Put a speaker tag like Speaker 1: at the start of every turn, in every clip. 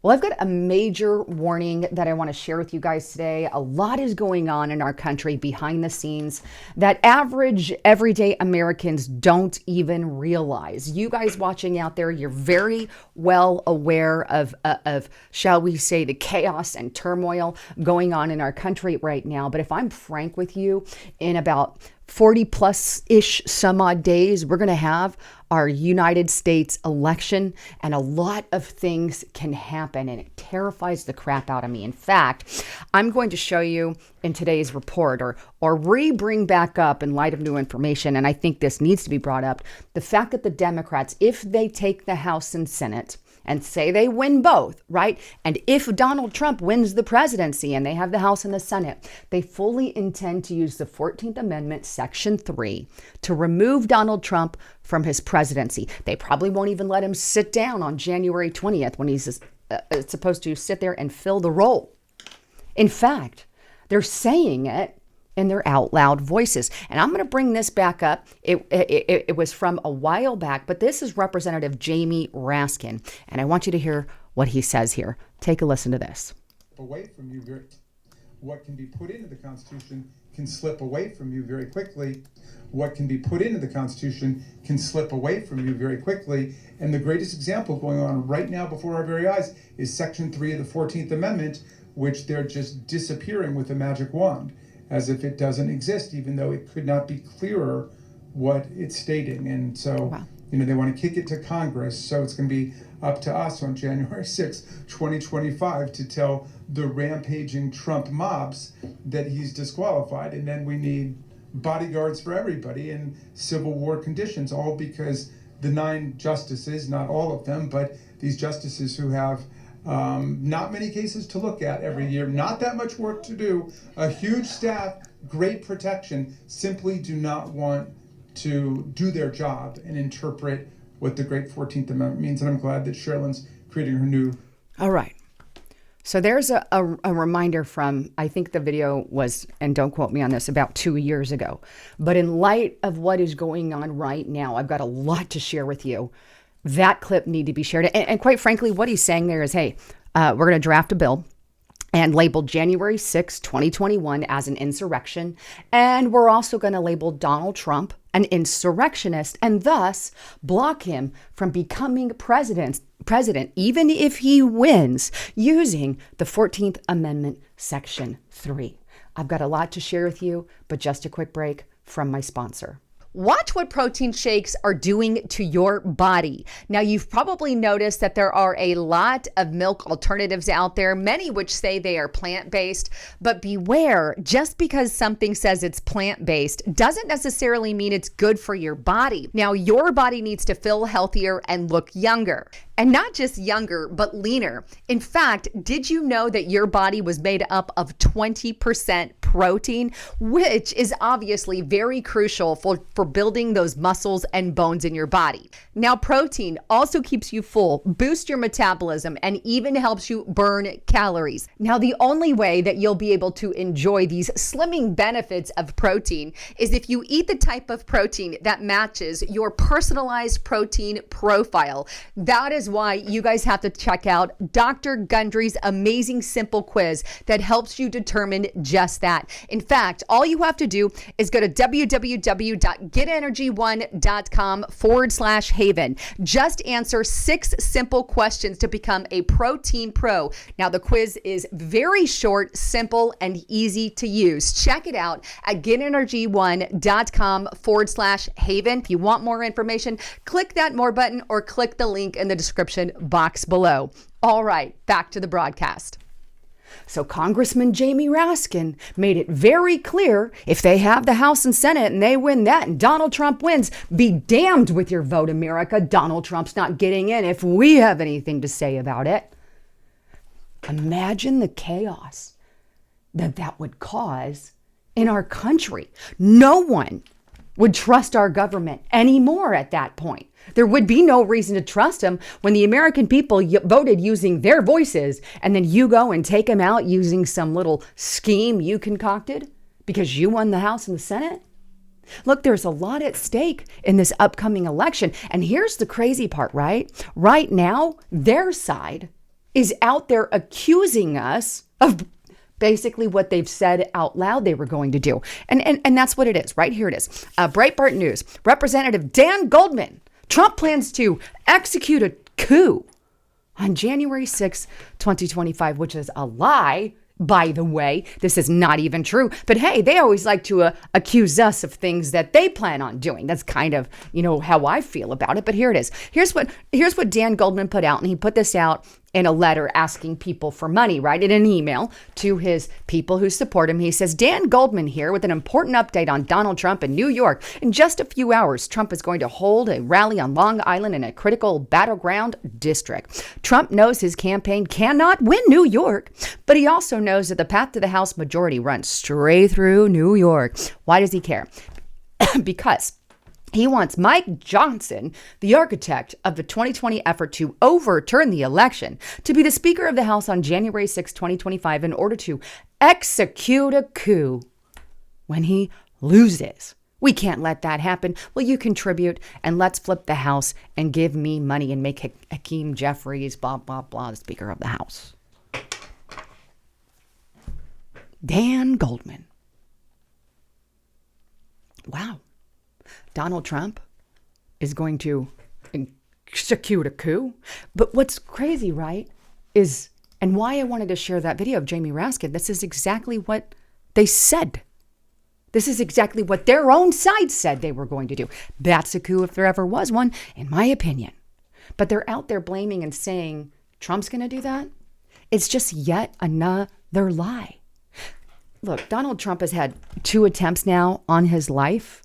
Speaker 1: Well, I've got a major warning that I want to share with you guys today. A lot is going on in our country behind the scenes that average, everyday Americans don't even realize. You guys watching out there, you're very well aware of, shall we say, the chaos and turmoil going on in our country right now. But if I'm frank with you, in about 40 plus ish some odd days, we're going to have our United States election, and a lot of things can happen, and it terrifies the crap out of me. In fact, I'm going to show you in today's report or bring back up in light of new information, and I think this needs to be brought up, the fact that the Democrats, if they take the House and Senate, and say they win both, right? And if Donald Trump wins the presidency and they have the House and the Senate, they fully intend to use the 14th Amendment, Section 3, to remove Donald Trump from his presidency. They probably won't even let him sit down on January 20th when he's supposed to sit there and fill the role. In fact, they're saying it in their out loud voices. And I'm going to bring this back up. It was from a while back, but this is Representative Jamie Raskin. And I want you to hear what he says here. Take a listen to this.
Speaker 2: Away from you, what can be put into the Constitution can slip away from you very quickly. What can be put into the Constitution can slip away from you very quickly. And the greatest example going on right now before our very eyes is Section 3 of the 14th Amendment, which they're just disappearing with a magic wand, as if it doesn't exist, even though it could not be clearer what it's stating. And so, wow. They want to kick it to Congress. So it's going to be up to us on January 6, 2025, to tell the rampaging Trump mobs that he's disqualified. And then we need bodyguards for everybody in civil war conditions, all because the 9 justices, not all of them, but these justices who have not many cases to look at every year, not that much work to do, a huge staff, great protection, simply do not want to do their job and interpret what the great 14th Amendment means. And I'm glad that Sherilyn's creating her new.
Speaker 1: All right. So there's a reminder from, I think the video was, and don't quote me on this, about 2 years ago. But in light of what is going on right now, I've got a lot to share with you. That clip need to be shared. And quite frankly, what he's saying there is, hey, we're going to draft a bill and label January 6, 2021 as an insurrection. And we're also going to label Donald Trump an insurrectionist and thus block him from becoming president, even if he wins, using the 14th Amendment, Section 3. I've got a lot to share with you, but just a quick break from my sponsor. Watch what protein shakes are doing to your body. Now, you've probably noticed that there are a lot of milk alternatives out there, many which say they are plant-based, but beware, just because something says it's plant-based doesn't necessarily mean it's good for your body. Now, your body needs to feel healthier and look younger. And not just younger, but leaner. In fact, did you know that your body was made up of 20% protein, which is obviously very crucial for building those muscles and bones in your body. Now, protein also keeps you full, boosts your metabolism, and even helps you burn calories. Now, the only way that you'll be able to enjoy these slimming benefits of protein is if you eat the type of protein that matches your personalized protein profile. That is why you guys have to check out Dr. Gundry's amazing simple quiz that helps you determine just that. In fact, all you have to do is go to www.getenergy1.com/Haven. Just answer 6 simple questions to become a protein pro. Now, the quiz is very short, simple, and easy to use. Check it out at getenergy1.com/Haven. If you want more information, click that more button or click the link in the description box below. All right, back to the broadcast. So Congressman Jamie Raskin made it very clear, if they have the House and Senate and they win that and Donald Trump wins, be damned with your vote, America. Donald Trump's not getting in if we have anything to say about it. Imagine the chaos that would cause in our country. No one would trust our government anymore at that point. There would be no reason to trust them when the American people voted using their voices, and then you go and take them out using some little scheme you concocted because you won the House and the Senate. Look, there's a lot at stake in this upcoming election. And here's the crazy part, right? Right now, their side is out there accusing us of basically what they've said out loud they were going to do. And that's what it is. Right here it is. Breitbart News. Representative Dan Goldman. Trump plans to execute a coup on January 6, 2025, which is a lie. By the way, this is not even true. But hey, they always like to accuse us of things that they plan on doing. That's kind of, how I feel about it. But here it is. Here's what Dan Goldman put out. And he put this out in a letter asking people for money, right? In an email to his people who support him. He says, Dan Goldman here with an important update on Donald Trump in New York. In just a few hours, Trump is going to hold a rally on Long Island in a critical battleground district. Trump knows his campaign cannot win New York, but he also knows that the path to the House majority runs straight through New York. Why does he care? Because he wants Mike Johnson, the architect of the 2020 effort to overturn the election, to be the Speaker of the House on January 6, 2025, in order to execute a coup when he loses. We can't let that happen. Will you contribute? And let's flip the House and give me money and make Hakeem Jeffries, blah, blah, blah, the Speaker of the House. Dan Goldman. Wow. Donald Trump is going to execute a coup. But what's crazy, right, is, and why I wanted to share that video of Jamie Raskin, this is exactly what they said. This is exactly what their own side said they were going to do. That's a coup if there ever was one, in my opinion. But they're out there blaming and saying Trump's going to do that. It's just yet another lie. Look, Donald Trump has had 2 attempts now on his life.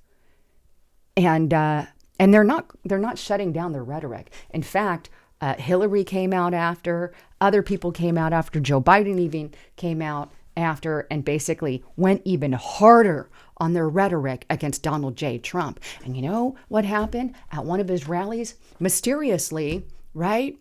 Speaker 1: And they're not shutting down their rhetoric. In fact, Hillary came out after, other people came out after, Joe Biden even came out after, and basically went even harder on their rhetoric against Donald J. Trump. And you know what happened at one of his rallies? Mysteriously, right?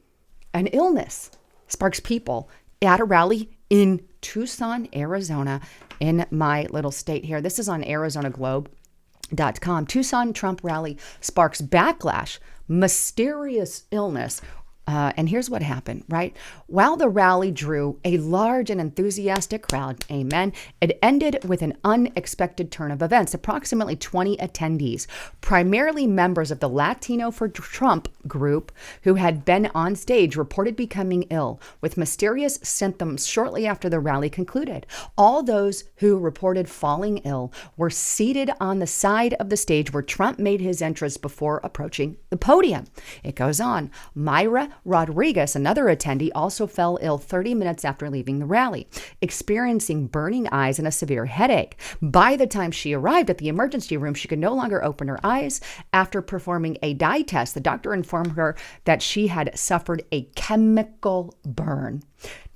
Speaker 1: An illness sparks people at a rally in Tucson, Arizona, in my little state here. This is on ArizonaGlobe.com. Tucson Trump rally sparks backlash, mysterious illness. And here's what happened, right? While the rally drew a large and enthusiastic crowd, amen, it ended with an unexpected turn of events. Approximately 20 attendees, primarily members of the Latino for Trump group who had been on stage, reported becoming ill with mysterious symptoms shortly after the rally concluded. All those who reported falling ill were seated on the side of the stage where Trump made his entrance before approaching the podium. It goes on. Myra Rodriguez, another attendee, also fell ill 30 minutes after leaving the rally, experiencing burning eyes and a severe headache. By the time she arrived at the emergency room, she could no longer open her eyes. After performing a dye test, the doctor informed her that she had suffered a chemical burn.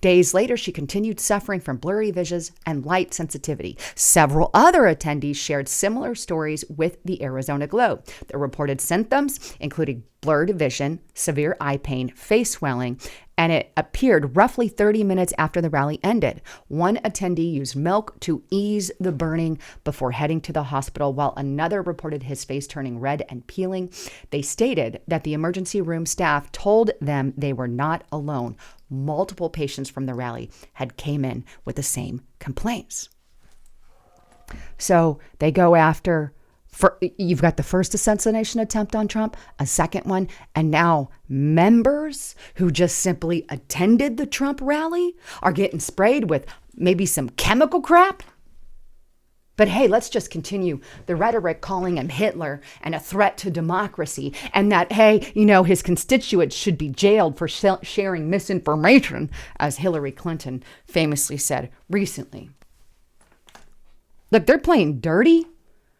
Speaker 1: Days later, she continued suffering from blurry visions and light sensitivity. Several other attendees shared similar stories with the Arizona Globe. The reported symptoms included blurred vision, severe eye pain, face swelling, and it appeared roughly 30 minutes after the rally ended. One attendee used milk to ease the burning before heading to the hospital, while another reported his face turning red and peeling. They stated that the emergency room staff told them they were not alone. Multiple patients from the rally had came in with the same complaints. So they go after, you've got the first assassination attempt on Trump, a second one, and now members who just simply attended the Trump rally are getting sprayed with maybe some chemical crap. But hey, let's just continue the rhetoric calling him Hitler and a threat to democracy, and that, hey, his constituents should be jailed for sharing misinformation, as Hillary Clinton famously said recently. Look, they're playing dirty.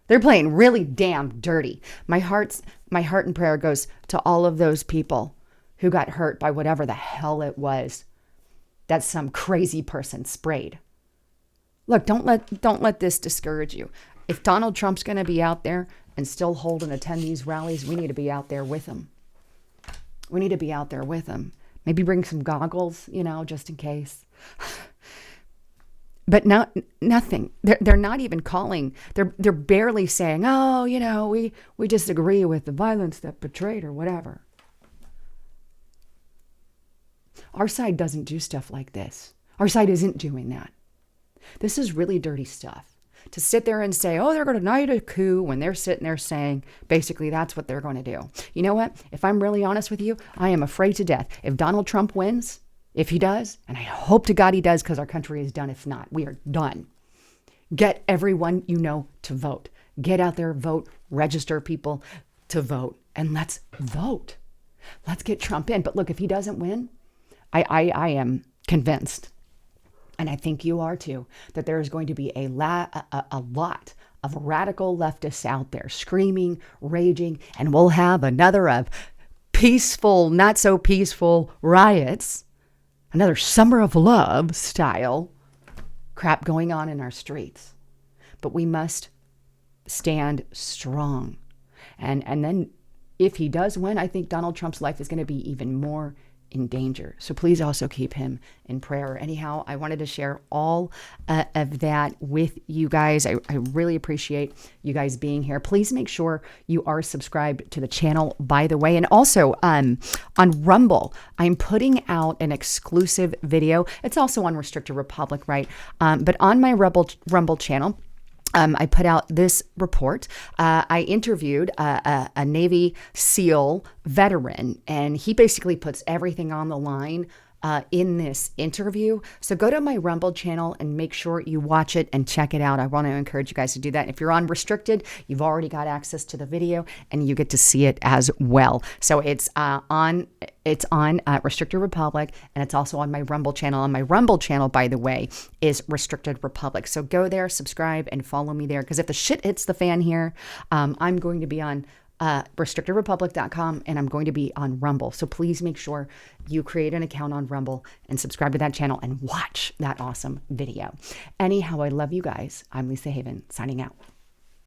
Speaker 1: They're playing really damn dirty. My heart and prayer goes to all of those people who got hurt by whatever the hell it was that some crazy person sprayed. Look, don't let this discourage you. If Donald Trump's going to be out there and still hold and attend these rallies, we need to be out there with him. We need to be out there with him. Maybe bring some goggles, just in case. But nothing. They're not even calling. They're barely saying, oh, we disagree with the violence that portrayed or whatever. Our side doesn't do stuff like this. Our side isn't doing that. This is really dirty stuff. To sit there and say, oh, they're going to knight a coup when they're sitting there saying, basically, that's what they're going to do. You know what? If I'm really honest with you, I am afraid to death. If Donald Trump wins, if he does, and I hope to God he does because our country is done. If not, we are done. Get everyone you know to vote. Get out there, vote, register people to vote, and let's vote. Let's get Trump in. But look, if he doesn't win, I am convinced, and I think you are too, that there is going to be a lot of radical leftists out there screaming, raging, and we'll have another of peaceful, not so peaceful riots, another summer of love style crap going on in our streets. But we must stand strong. And then if he does win, I think Donald Trump's life is going to be even more in danger. So please also keep him in prayer. Anyhow, I wanted to share all of that with you guys. I really appreciate you guys being here. Please make sure you are subscribed to the channel, by the way. And also on Rumble, I'm putting out an exclusive video. It's also on Restricted Republic, right? But on my Rumble channel, I put out this report. I interviewed a Navy SEAL veteran, and he basically puts everything on the line in this interview. So go to my Rumble channel and make sure you watch it and check it out. I want to encourage you guys to do that. If you're on Restricted, you've already got access to the video and you get to see it as well. So it's on Restricted Republic, and it's also on my Rumble channel. And my Rumble channel, by the way, is Restricted Republic. So go there, subscribe, and follow me there. Because if the shit hits the fan here, I'm going to be on restrictedrepublic.com, and I'm going to be on Rumble. So please make sure you create an account on Rumble and subscribe to that channel and watch that awesome video. Anyhow, I love you guys. I'm Lisa Haven, signing out.